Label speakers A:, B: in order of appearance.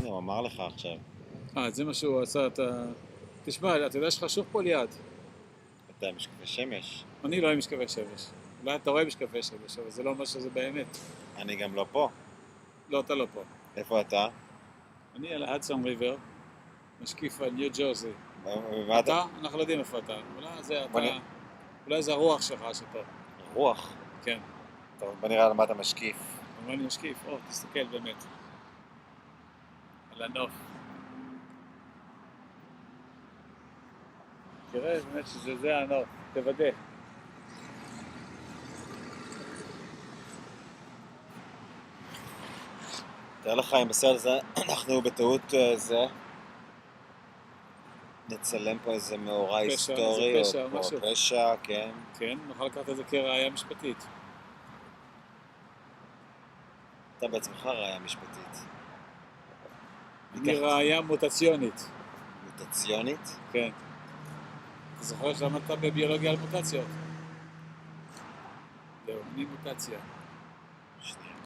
A: הנה, הוא אמר לך עכשיו.
B: זה מה שהוא עשה, תשמע, אתה יודע שחשוך פה ליד.
A: אתה משקפי שמש.
B: אני לא עם משקפי שמש. אולי אתה רואה משקפי שמש, אבל זה לא מה שזה באמת.
A: אני גם לא פה.
B: לא, אתה לא פה.
A: איפה אתה?
B: אני על ההדסון ריבר, משקיף על ניו ג'רזי.
A: ומה
B: אתה? אנחנו לא יודעים איפה אתה. אולי זה הרוח שלך שפה.
A: רוח.
B: כן.
A: טוב, בוא נראה על מה אתה משקיף.
B: אבל אני משקיף, תסתכל באמת. על הנוף. תראה באמת שזה הנוף, תוודא.
A: תאר לך אם בסרט הזה אנחנו בטעות נצלם פה איזה מאורע היסטורי
B: פשע,
A: או
B: משהו.
A: פשע, כן.
B: כן, נוכל לקחת את זה כראיה משפטית.
A: אתה בעצמך ראיה משפטית.
B: אני ראיה מוטציונית.
A: מוטציונית?
B: כן. אתה זוכר שלמדת בביולוגיה על מוטציות? זהו, אני מוטציה.